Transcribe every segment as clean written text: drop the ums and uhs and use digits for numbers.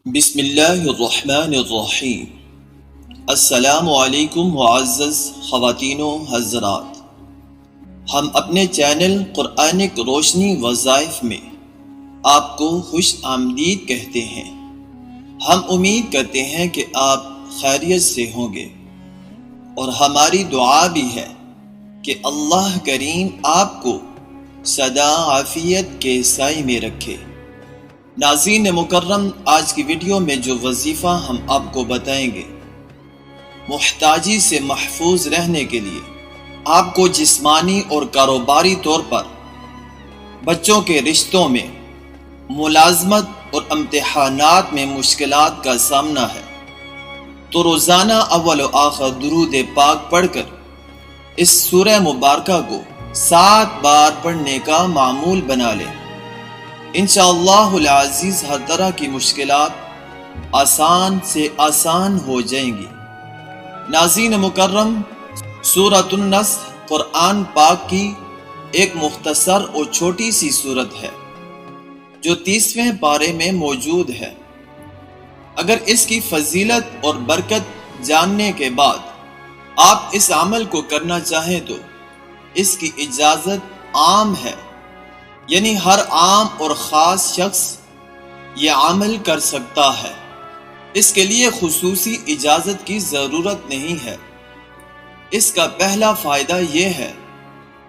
بسم اللہ الرحمن الرحیم۔ السلام علیکم معزز خواتین و حضرات، ہم اپنے چینل قرآنک روشنی وظائف میں آپ کو خوش آمدید کہتے ہیں۔ ہم امید کرتے ہیں کہ آپ خیریت سے ہوں گے، اور ہماری دعا بھی ہے کہ اللہ کریم آپ کو سدا عافیت کے سائے میں رکھے۔ ناظرین مکرم، آج کی ویڈیو میں جو وظیفہ ہم آپ کو بتائیں گے، محتاجی سے محفوظ رہنے کے لیے آپ کو جسمانی اور کاروباری طور پر بچوں کے رشتوں میں، ملازمت اور امتحانات میں مشکلات کا سامنا ہے، تو روزانہ اول و آخر درود پاک پڑھ کر اس سورہ مبارکہ کو 7 بار پڑھنے کا معمول بنا لیں۔ انشاءاللہ العزیز ہر طرح کی مشکلات آسان سے آسان ہو جائیں گی۔ ناظرین مکرم، سورۃ النصر قرآن پاک کی ایک مختصر اور چھوٹی سی سورت ہے جو 30ویں پارے میں موجود ہے۔ اگر اس کی فضیلت اور برکت جاننے کے بعد آپ اس عمل کو کرنا چاہیں تو اس کی اجازت عام ہے، یعنی ہر عام اور خاص شخص یہ عمل کر سکتا ہے، اس کے لیے خصوصی اجازت کی ضرورت نہیں ہے۔ اس کا پہلا فائدہ یہ ہے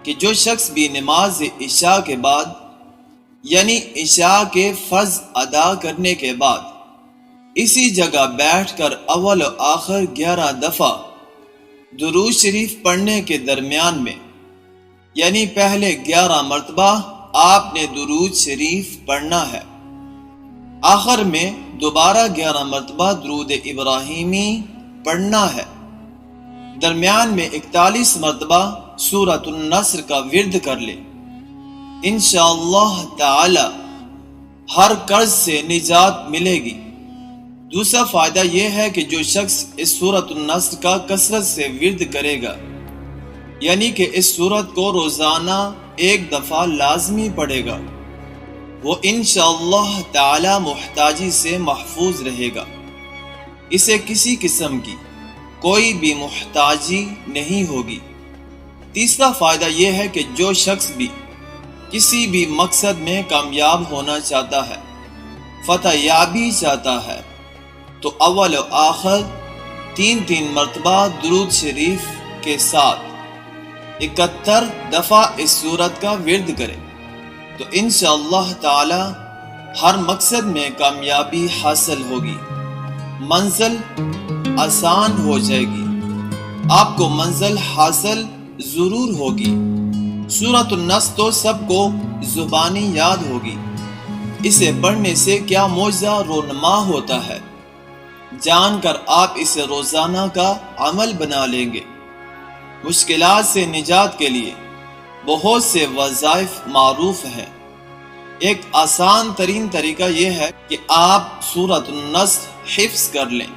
کہ جو شخص بھی نماز عشاء کے بعد، یعنی عشاء کے فرض ادا کرنے کے بعد اسی جگہ بیٹھ کر اول و آخر 11 دفعہ درود شریف پڑھنے کے درمیان میں، یعنی پہلے 11 مرتبہ آپ نے درود شریف پڑھنا ہے، آخر میں دوبارہ 11 مرتبہ درود ابراہیمی پڑھنا ہے، درمیان میں 41 مرتبہ سورۃ النصر کا ورد کر لے، انشاءاللہ تعالی ہر قرض سے نجات ملے گی۔ دوسرا فائدہ یہ ہے کہ جو شخص اس سورۃ النصر کا کثرت سے ورد کرے گا، یعنی کہ اس سورت کو روزانہ 1 دفعہ لازمی پڑھے گا، وہ انشاءاللہ تعالی محتاجی سے محفوظ رہے گا، اسے کسی قسم کی کوئی بھی محتاجی نہیں ہوگی۔ تیسرا فائدہ یہ ہے کہ جو شخص بھی کسی بھی مقصد میں کامیاب ہونا چاہتا ہے، فتح یابی چاہتا ہے، تو اول و آخر 3 مرتبہ درود شریف کے ساتھ 71 دفعہ اس سورت کا ورد کرے، تو انشاءاللہ تعالی ہر مقصد میں کامیابی حاصل ہوگی، منزل آسان ہو جائے گی، آپ کو منزل حاصل ضرور ہوگی۔ سورۃ النصر تو سب کو زبانی یاد ہوگی، اسے پڑھنے سے کیا معجزہ رونما ہوتا ہے، جان کر آپ اسے روزانہ کا عمل بنا لیں گے۔ مشکلات سے نجات کے لیے بہت سے وظائف معروف ہیں۔ ایک آسان ترین طریقہ یہ ہے کہ آپ سورۃ النصر حفظ کر لیں۔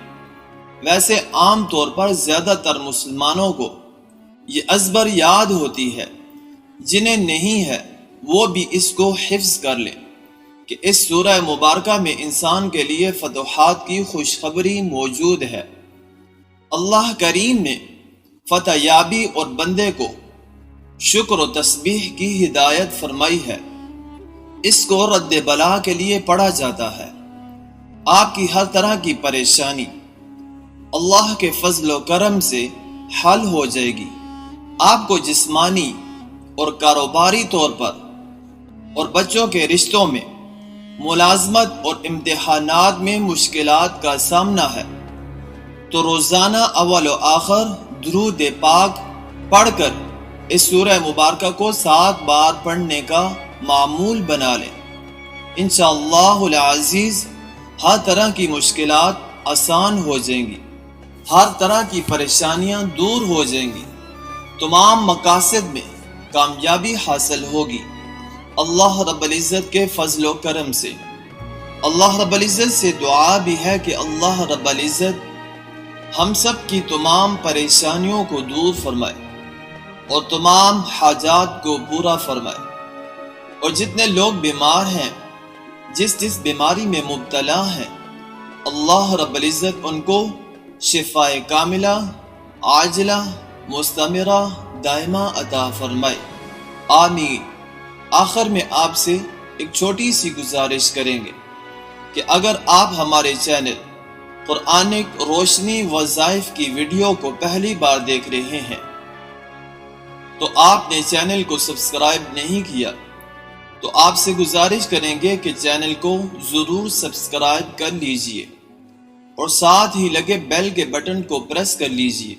ویسے عام طور پر زیادہ تر مسلمانوں کو یہ ازبر یاد ہوتی ہے، جنہیں نہیں ہے وہ بھی اس کو حفظ کر لیں کہ اس سورہ مبارکہ میں انسان کے لیے فتوحات کی خوشخبری موجود ہے۔ اللہ کریم نے فتح یابی اور بندے کو شکر و تسبیح کی ہدایت فرمائی ہے، اس کو رد بلا کے لیے پڑھا جاتا ہے۔ آپ کی ہر طرح کی پریشانی اللہ کے فضل و کرم سے حل ہو جائے گی۔ آپ کو جسمانی اور کاروباری طور پر اور بچوں کے رشتوں میں، ملازمت اور امتحانات میں مشکلات کا سامنا ہے، تو روزانہ اول و آخر درود پاک پڑھ کر اس سورہ مبارکہ کو 7 بار پڑھنے کا معمول بنا لیں۔ انشاءاللہ العزیز ہر طرح کی مشکلات آسان ہو جائیں گی، ہر طرح کی پریشانیاں دور ہو جائیں گی، تمام مقاصد میں کامیابی حاصل ہوگی اللہ رب العزت کے فضل و کرم سے۔ اللہ رب العزت سے دعا بھی ہے کہ اللہ رب العزت ہم سب کی تمام پریشانیوں کو دور فرمائے اور تمام حاجات کو پورا فرمائے، اور جتنے لوگ بیمار ہیں، جس بیماری میں مبتلا ہیں، اللہ رب العزت ان کو شفائے کاملہ عاجلہ مستمرہ دائمہ عطا فرمائے، آمین۔ آخر میں آپ سے ایک چھوٹی سی گزارش کریں گے کہ اگر آپ ہمارے چینل قرآنک روشنی وظائف کی ویڈیو کو پہلی بار دیکھ رہے ہیں تو آپ نے چینل کو سبسکرائب نہیں کیا تو آپ سے گزارش کریں گے کہ چینل کو ضرور سبسکرائب کر لیجئے اور ساتھ ہی لگے بیل کے بٹن کو پریس کر لیجئے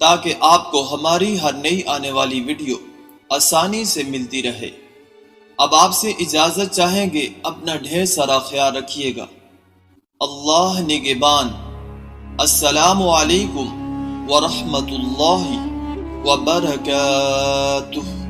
تاکہ آپ کو ہماری ہر نئی آنے والی ویڈیو آسانی سے ملتی رہے۔ اب آپ سے اجازت چاہیں گے، اپنا ڈھیر سارا خیال رکھیے گا۔ اللہ نگہبان۔ السلام علیکم ورحمۃ اللہ وبرکاتہ۔